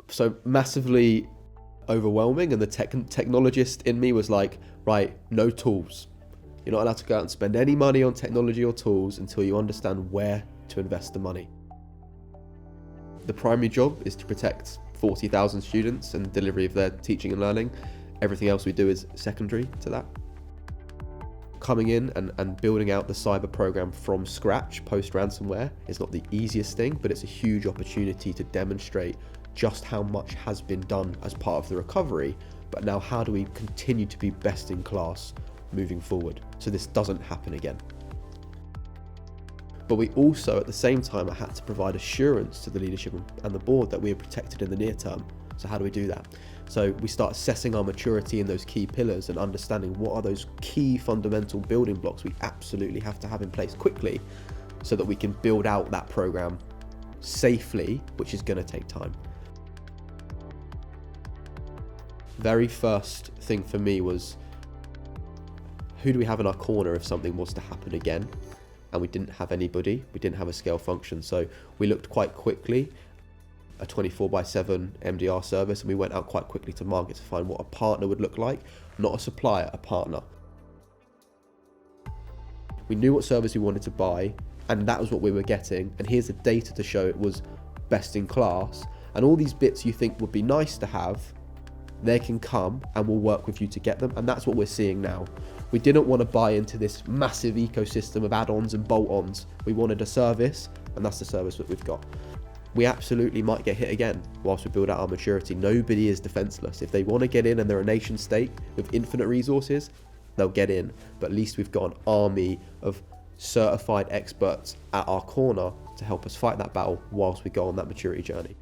So massively overwhelming, and the technologist in me was like, right, no tools. You're not allowed to go out and spend any money on technology or tools until you understand where to invest the money. The primary job is to protect 40,000 students and delivery of their teaching and learning. Everything else we do is secondary to that. Coming in and building out the cyber program from scratch post ransomware is not the easiest thing, but it's a huge opportunity to demonstrate just how much has been done as part of the recovery, but now how do we continue to be best in class moving forward so this doesn't happen again. But we also, at the same time, had to provide assurance to the leadership and the board that we are protected in the near term. So how do we do that? So we start assessing our maturity in those key pillars and understanding what are those key fundamental building blocks we absolutely have to have in place quickly so that we can build out that program safely, which is going to take time. Very first thing for me was, who do we have in our corner if something was to happen again? And we didn't have anybody, we didn't have a scale function. So we looked quite quickly, a 24/7 MDR service, and we went out quite quickly to market to find what a partner would look like, not a supplier, a partner. We knew what service we wanted to buy, and that was what we were getting. And here's the data to show it was best in class. And all these bits you think would be nice to have, they can come and we'll work with you to get them. And that's what we're seeing now. We didn't want to buy into this massive ecosystem of add-ons and bolt-ons. We wanted a service, and that's the service that we've got. We absolutely might get hit again whilst we build out our maturity. Nobody is defenseless. If they want to get in and they're a nation state with infinite resources, they'll get in. But at least we've got an army of certified experts at our corner to help us fight that battle whilst we go on that maturity journey.